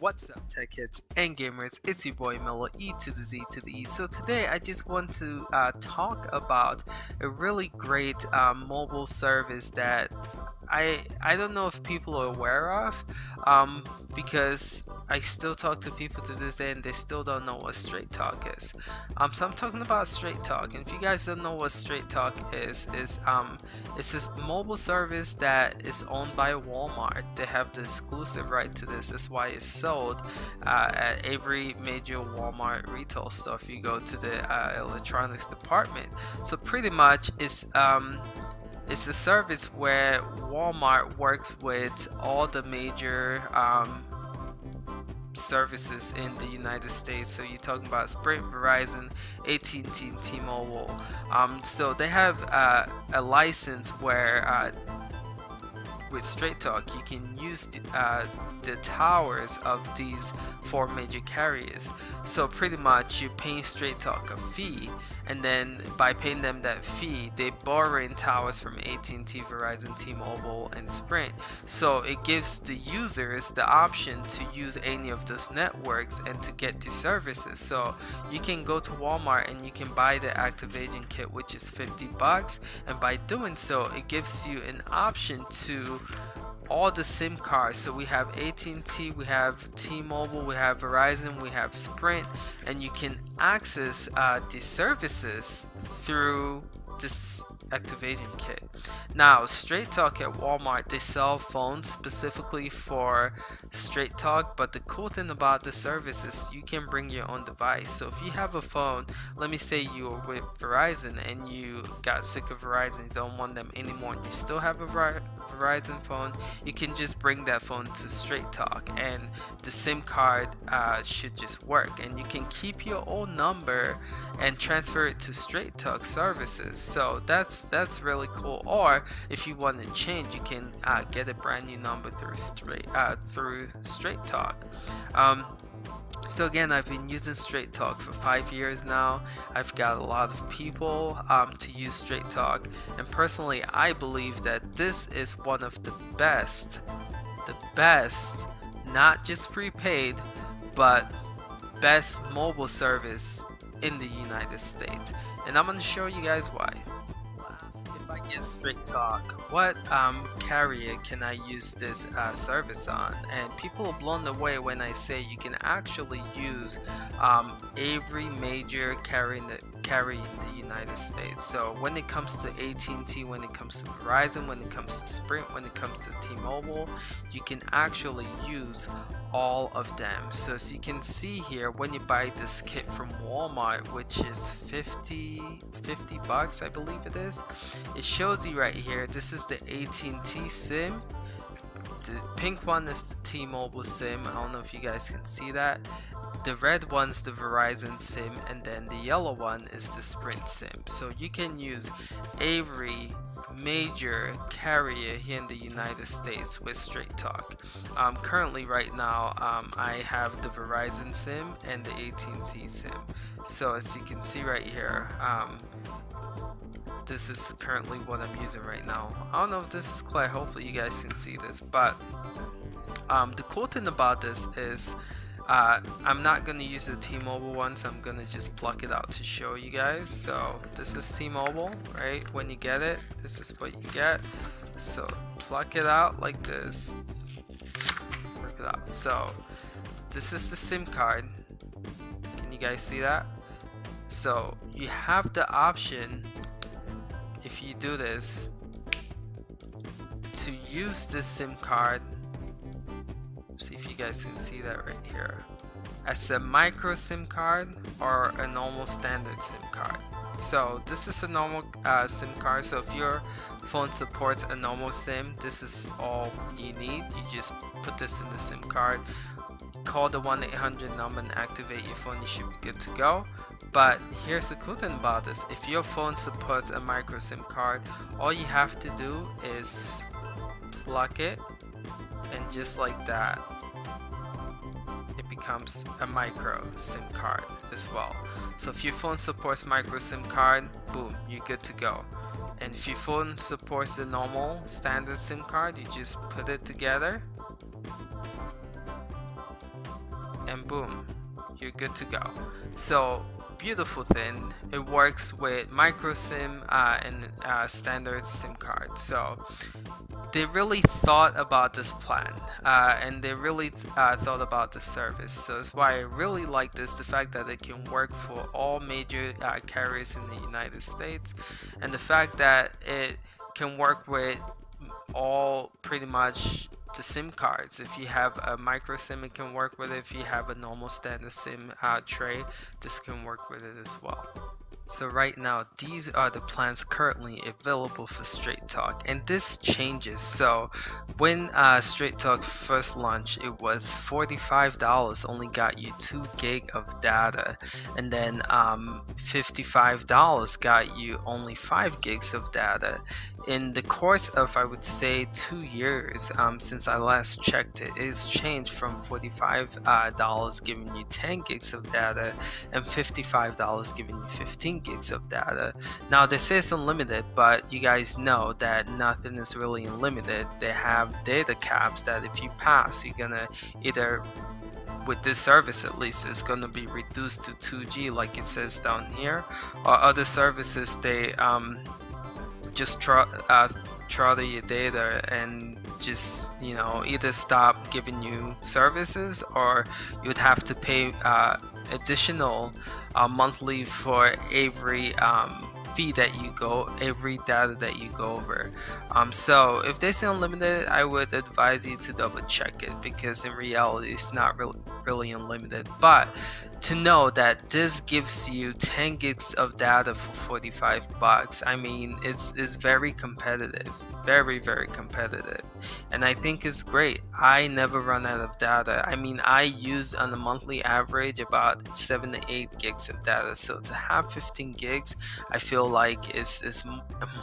What's up, tech kids and gamers? It's your boy Mello, E to the Z to the E. So today I just want to talk about a really great mobile service that I don't know if people are aware of, because I still talk to people to this day and they still don't know what Straighttalk is. So I'm talking about Straighttalk, and if you guys don't know what Straighttalk is it's this mobile service that is owned by Walmart. They have the exclusive right to this. That's why it's sold at every major Walmart retail store if you go to the electronics department. So pretty much it's a service where Walmart works with all the major services in the United States. So you're talking about Sprint, Verizon, AT&T, and T-Mobile. So they have a license where with Straighttalk you can use the towers of these four major carriers. So pretty much you're paying Straighttalk a fee, and then by paying them that fee they borrow in towers from AT&T, Verizon, T-Mobile, and Sprint. So it gives the users the option to use any of those networks and to get these services. So you can go to Walmart and you can buy the activation kit, which is $50, and by doing so it gives you an option to all the SIM cards. So we have AT&T, we have T-Mobile, we have Verizon, we have Sprint, and you can access the services through this activation kit. Now Straighttalk at Walmart, they sell phones specifically for Straighttalk, but the cool thing about the service is you can bring your own device. So if you have a phone, let me say you were with Verizon and you got sick of Verizon, you don't want them anymore, and you still have a Verizon phone, you can just bring that phone to Straighttalk and the SIM card should just work, and you can keep your old number and transfer it to Straighttalk services. So that's really cool. Or if you want to change, you can get a brand new number through Straighttalk. So again, I've been using Straighttalk for 5 years now. I've got a lot of people to use Straighttalk, and personally I believe that this is one of the best, not just prepaid, but best mobile service in the United States. And I'm going to show you guys why. If I get Straighttalk, what carrier can I use this service on? And people are blown away when I say you can actually use every major carrier in the United States. So when it comes to AT&T, when it comes to Verizon, when it comes to Sprint, when it comes to T-Mobile, you can actually use all of them. So as you can see here, when you buy this kit from Walmart, which is $50 I believe it is, it shows you right here, this is the AT&T SIM, the pink one is the T-Mobile SIM, I don't know if you guys can see that, the red one's the Verizon SIM, and then the yellow one is the Sprint SIM. So you can use every major carrier here in the United States with Straighttalk. Currently right now I have the Verizon SIM and the AT&T SIM. So as you can see right here, this is currently what I'm using right now. I don't know if this is clear, hopefully you guys can see this, but the cool thing about this is I'm not going to use the T-Mobile ones, I'm going to just pluck it out to show you guys. So this is T-Mobile, right? When you get it, this is what you get. So pluck it out like this, rip it out. So this is the SIM card, can you guys see that? So you have the option, if you do this, to use this SIM card, see if you guys can see that right here, as a micro SIM card or a normal standard SIM card. So this is a normal SIM card, so if your phone supports a normal SIM, this is all you need. You just put this in the SIM card, call the 1-800 number and activate your phone, you should be good to go. But here's the cool thing about this, if your phone supports a micro SIM card, all you have to do is plug it, and just like that it becomes a micro SIM card as well. So if your phone supports micro SIM card, boom, you're good to go. And if your phone supports the normal standard SIM card, you just put it together and boom, you're good to go. So beautiful thing, it works with micro SIM and standard SIM card. So they really thought about this plan and they really thought about the service. So that's why I really like this, the fact that it can work for all major carriers in the United States, and the fact that it can work with all pretty much the SIM cards. If you have a micro SIM, it can work with it. If you have a normal standard SIM tray, this can work with it as well. So right now, these are the plans currently available for Straighttalk, and this changes. So when Straighttalk first launched, it was $45, only got you 2 gig of data, and then $55 got you only 5 gigs of data. In the course of, I would say, 2 years since I last checked it, it's changed from $45 giving you 10 gigs of data and $55 giving you 15 gigs of data. Now they say it's unlimited, but you guys know that nothing is really unlimited. They have data caps that if you pass, you're gonna either, with this service at least, it's going to be reduced to 2G like it says down here, or other services they just throttle your data and just, you know, either stop giving you services, or you would have to pay additional monthly for every fee that you go, every data that you go over. So if they say unlimited, I would advise you to double check it, because in reality it's not really unlimited. But to know that this gives you 10 gigs of data for $45, I mean, it's very competitive, very competitive, and I think it's great. I never run out of data. I mean, I use on a monthly average about 7 to 8 gigs of data, so to have 15 gigs I feel like is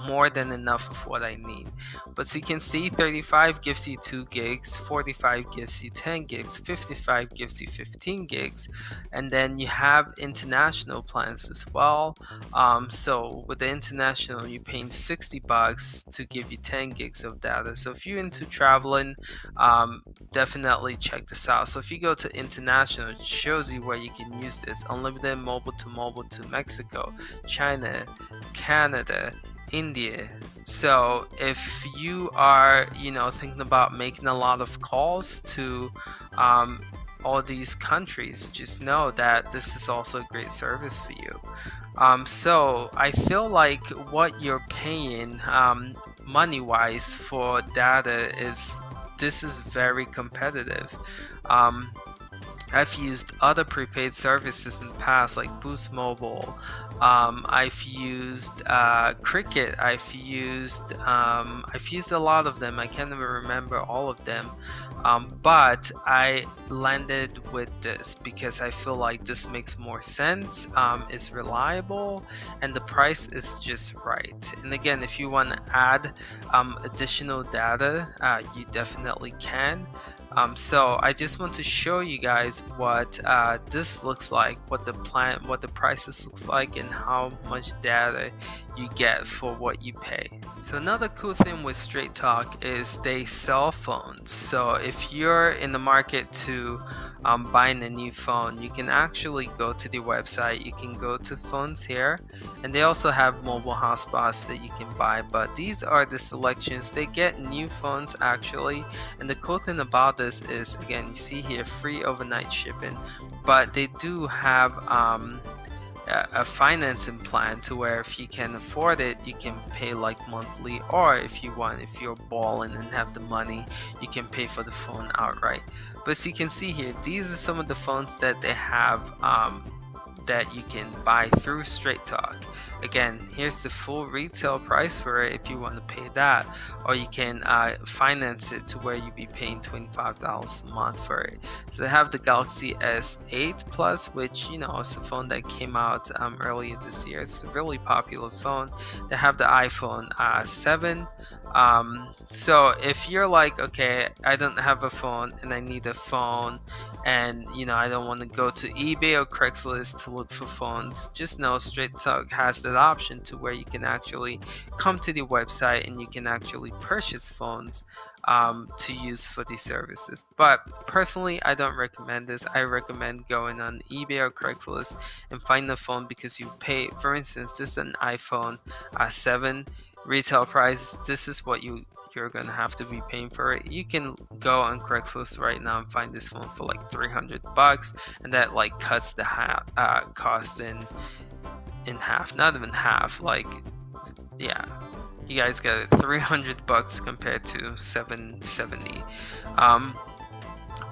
more than enough of what I need. But so you can see 35 gives you 2 gigs, 45 gives you 10 gigs, 55 gives you 15 gigs, and then you have international plans as well. So with the international, you're paying $60 to give you 10 gigs of data. So if you're into traveling, definitely check this out. So if you go to international, it shows you where you can use this: unlimited mobile to Mexico, China, Canada, India. So if you are, you know, thinking about making a lot of calls to all these countries, just know that this is also a great service for you. So I feel like what you're paying money wise for data is very competitive. I've used other prepaid services in the past, like Boost Mobile. I've used Cricket. I've used a lot of them. I can't even remember all of them. But I landed with this because I feel like this makes more sense. It's reliable, and the price is just right. And again, if you want to add additional data, you definitely can. So I just want to show you guys what this looks like, what the prices looks like, and how much data you get for what you pay. So another cool thing with Straighttalk is they sell phones. So if you're in the market to buying a new phone, you can actually go to the website. You can go to phones here, and they also have mobile hotspots that you can buy, but these are the selections. They get new phones actually, and the cool thing about this is, again, you see here, free overnight shipping, but they do have a financing plan to where if you can afford it, you can pay like monthly, or if you're balling and have the money, you can pay for the phone outright. But as you can see here, these are some of the phones that they have that you can buy through Straighttalk. Again, here's the full retail price for it if you want to pay that, or you can finance it to where you'd be paying $25 a month for it. So they have the Galaxy S8 Plus, which, you know, is a phone that came out earlier this year. It's a really popular phone. They have the iPhone 7, So if you're like, okay, I don't have a phone and I need a phone, and I don't want to go to eBay or Craigslist to look for phones, just know Straighttalk has that option to where you can actually come to the website and you can actually purchase phones to use for these services. But personally, I don't recommend this. I recommend going on eBay or Craigslist and finding a phone, because you pay, for instance, this is an iPhone 7 retail price. This is what you're gonna have to be paying for it. You can go on Craigslist right now and find this phone for like $300, and that like cuts the cost in half. Not even half. Like, yeah, you guys got it, $300 compared to $770.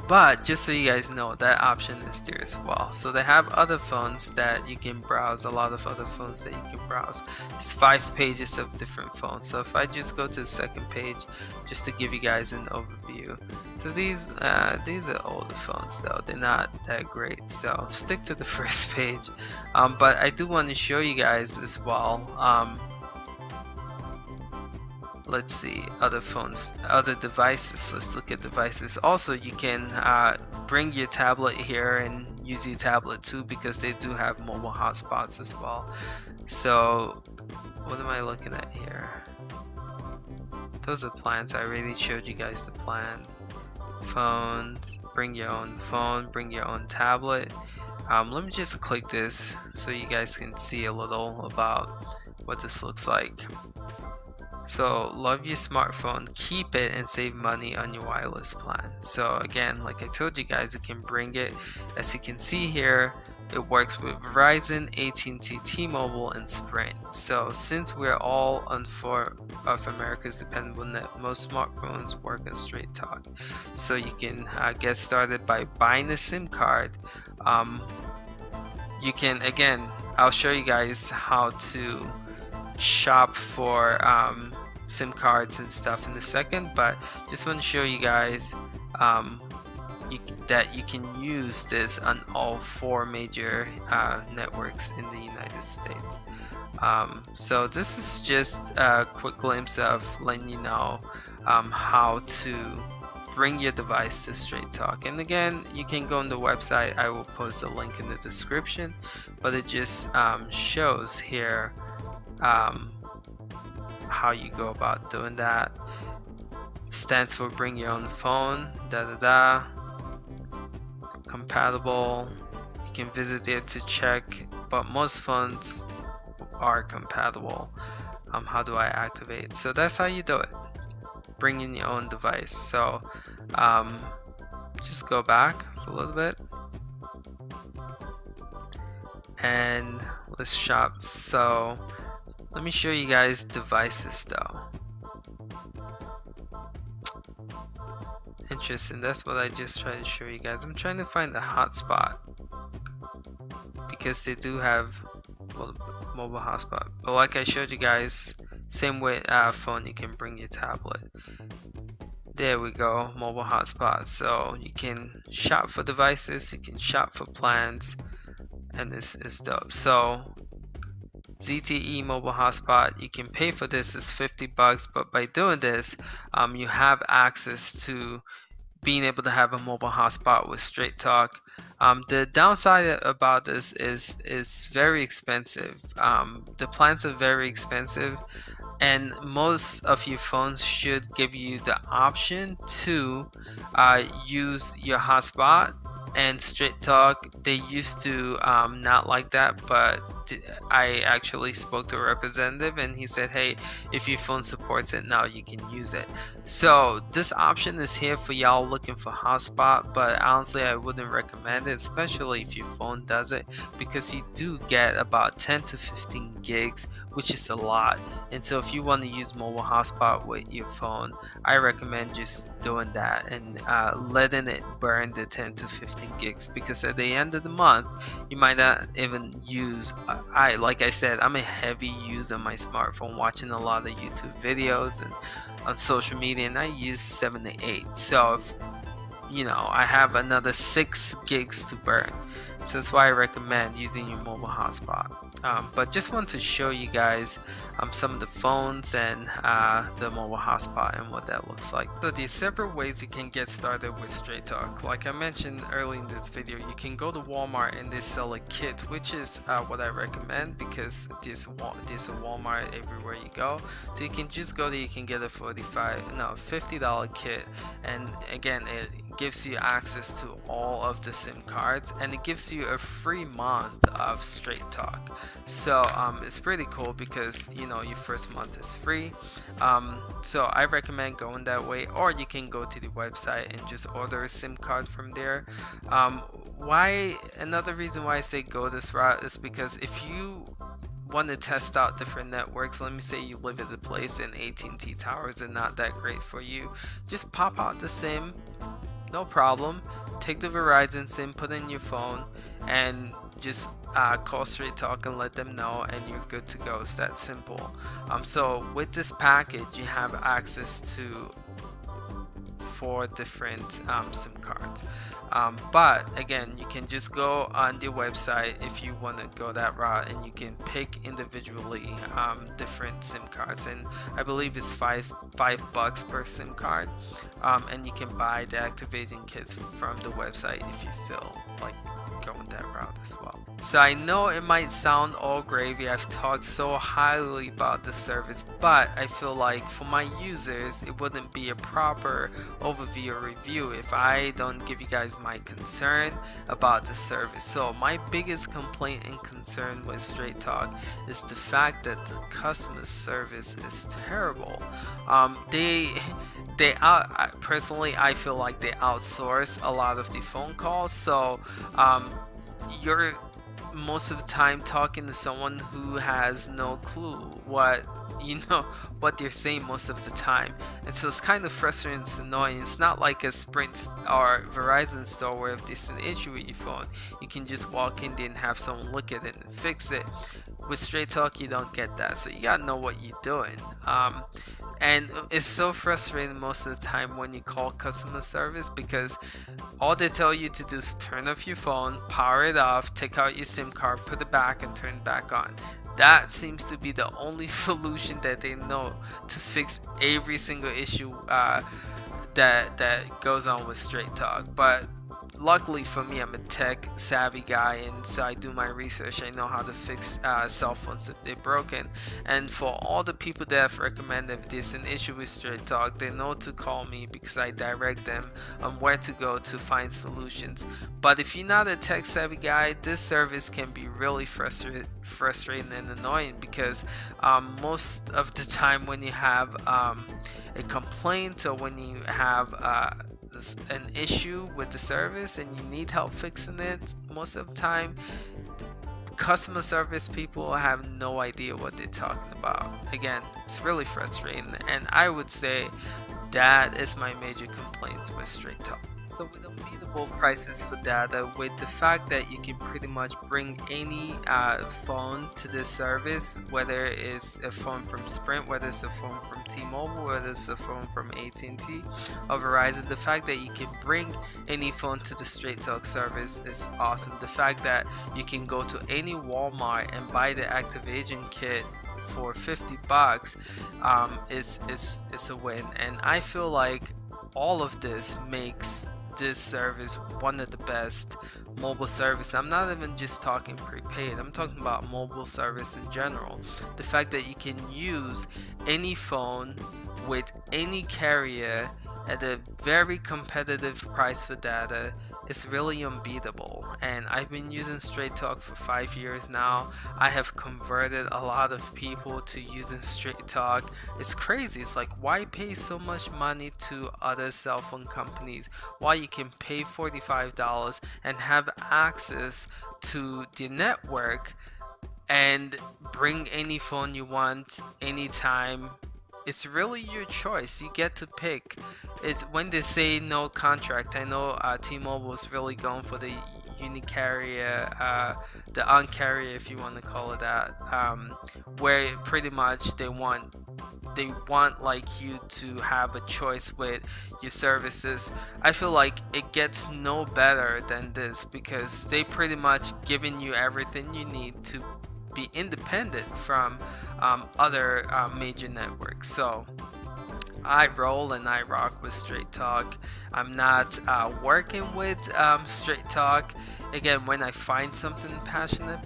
But just so you guys know, that option is there as well. So they have other phones that you can browse, a lot of other phones that you can browse. There's 5 pages of different phones. So if I just go to the second page, just to give you guys an overview. So these are older phones though, they're not that great. So stick to the first page. But I do want to show you guys as well. Let's see, other phones, other devices. Let's look at devices. Also, you can bring your tablet here and use your tablet too, because they do have mobile hotspots as well. So what am I looking at here? Those are plans. I already showed you guys the plans. Phones, bring your own phone, bring your own tablet. Let me just click this so you guys can see a little about what this looks like. So love your smartphone, keep it, and save money on your wireless plan. So again, like I told you guys, you can bring it. As you can see here, it works with Verizon, AT&T, T-Mobile, and Sprint. So since we're all on 4 of America's dependable net, most smartphones work on Straighttalk. So you can get started by buying a SIM card. You can, again, I'll show you guys how to shop for SIM cards and stuff in a second, but just want to show you guys that you can use this on all 4 major networks in the United States. So this is just a quick glimpse of letting you know how to bring your device to Straighttalk. And again, you can go on the website. I will post a link in the description, but it just shows here how you go about doing that. Stands for bring your own phone, compatible. You can visit there to check, but most phones are compatible. How do I activate? So that's how you do it, bring in your own device. So just go back for a little bit and let's shop. So let me show you guys devices though. Interesting, that's what I just tried to show you guys. I'm trying to find the hotspot because they do have mobile hotspot, but like I showed you guys, same with phone, you can bring your tablet. There we go, mobile hotspot. So you can shop for devices, you can shop for plans, and this is dope. So ZTE mobile hotspot, you can pay for this, is $50, but by doing this you have access to being able to have a mobile hotspot with Straighttalk. The downside about this is very expensive. The plans are very expensive, and most of your phones should give you the option to use your hotspot. And Straighttalk, they used to not like that, but I actually spoke to a representative and he said, hey, if your phone supports it now, you can use it. So this option is here for y'all looking for hotspot, but honestly I wouldn't recommend it, especially if your phone does it, because you do get about 10 to 15 gigs, which is a lot. And so if you want to use mobile hotspot with your phone, I recommend just doing that and letting it burn the 10 to 15 gigs, because at the end of the month you might not even use like I said, I'm a heavy user of my smartphone, watching a lot of YouTube videos and on social media, and I use 7 to 8. So if I have another 6 gigs to burn. So that's why I recommend using your mobile hotspot. But just want to show you guys some of the phones and the mobile hotspot and what that looks like. So there's several ways you can get started with Straighttalk. Like I mentioned early in this video, you can go to Walmart and they sell a kit, which is what I recommend because there's a Walmart everywhere you go. So you can just go there, you can get a $50 kit, and again it gives you access to all of the SIM cards, and it gives you a free month of Straighttalk. So it's pretty cool because your first month is free. So I recommend going that way, or you can go to the website and just order a SIM card from there. Another reason why I say go this route is because if you want to test out different networks, let me say you live at a place and AT&T towers are not that great for you, just pop out the SIM, no problem, take the Verizon SIM, put in your phone, and just call Straighttalk and let them know, and you're good to go. It's that simple. So with this package you have access to 4 different SIM cards. But again, you can just go on the website if you want to go that route, and you can pick individually different SIM cards, and I believe it's $5 per SIM card, and you can buy the activation kits from the website if you feel like going that route as well. So I know it might sound all gravy, I've talked so highly about the service, but I feel like for my users it wouldn't be a proper overview or review if I don't give you guys my concern about the service. So my biggest complaint and concern with Straighttalk is the fact that the customer service is terrible. Personally, I feel like they outsource a lot of the phone calls, so you're most of the time talking to someone who has no clue what they're saying most of the time, and so it's kind of frustrating. It's annoying. It's not like a Sprint or Verizon store where if there's an issue with your phone you can just walk in there and have someone look at it and fix it. With Straighttalk you don't get that, so you gotta know what you're doing. And it's so frustrating most of the time when you call customer service, because all they tell you to do is turn off your phone, power it off, take out your SIM card, put it back, and turn it back on. That seems to be the only solution that they know to fix every single issue that goes on with Straighttalk. But luckily for me, I'm a tech savvy guy, and so I do my research. I know how to fix cell phones if they're broken, and for all the people that have recommended if there's an issue with Straighttalk, they know to call me because I direct them on where to go to find solutions. But if you're not a tech savvy guy, this service can be really frustrating and annoying, because most of the time when you have a complaint or when you have an issue with the service and you need help fixing it, most of the time customer service people have no idea what they're talking about. Again, it's really frustrating, and I would say that is my major complaints with Straighttalk. So with unbeatable prices for data, with the fact that you can pretty much bring any phone to this service, whether it's a phone from Sprint, whether it's a phone from T-Mobile, whether it's a phone from AT&T or Verizon, the fact that you can bring any phone to the Straighttalk service is awesome. The fact that you can go to any Walmart and buy the activation kit for $50 is a win, and I feel like all of this makes this service one of the best mobile service. I'm not even just talking prepaid, I'm talking about mobile service in general. The fact that you can use any phone with any carrier at a very competitive price for data is really unbeatable, and I've been using Straighttalk for 5 years now. I have converted a lot of people to using Straighttalk. It's crazy. It's like, why pay so much money to other cell phone companies while you can pay $45 and have access to the network and bring any phone you want anytime? It's really your choice. You get to pick. It's when they say no contract. I know T-Mobile is really going for the unicarrier, the uncarrier, if you want to call it that, where pretty much they want they want like you to have a choice with your services. I feel like it gets no better than this, because they pretty much giving you everything you need to be independent from other major networks. So I roll and I rock with Straighttalk. I'm not working with Straighttalk. Again, when I find something passionate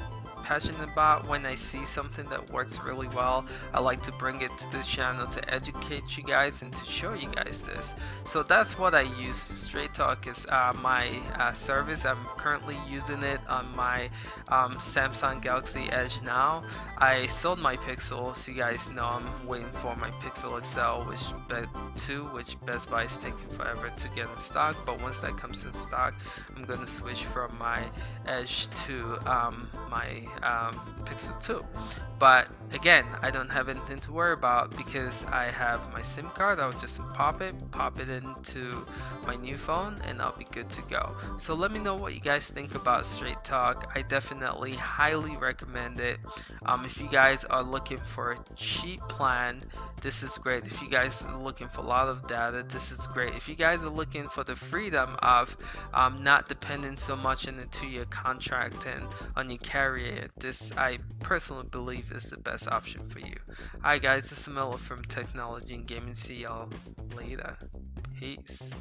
about, when I see something that works really well, I like to bring it to the channel to educate you guys and to show you guys this. So that's what I use. Straighttalk is my service. I'm currently using it on my Samsung Galaxy Edge now. I sold my Pixel, so you guys know I'm waiting for my Pixel XL, which Best Buy is taking forever to get in stock. But once that comes in stock, I'm gonna switch from my Edge to my Pixel 2. But again, I don't have anything to worry about because I have my SIM card. I'll just pop it into my new phone, and I'll be good to go. So let me know what you guys think about Straighttalk. I definitely highly recommend it. If you guys are looking for a cheap plan, this is great. If you guys are looking for a lot of data, this is great. If you guys are looking for the freedom of not depending so much on a 2-year contract and on your carrier, this I personally believe is the best option for you. Alright guys, this is Miller from Technology and Gaming. See y'all later. Peace.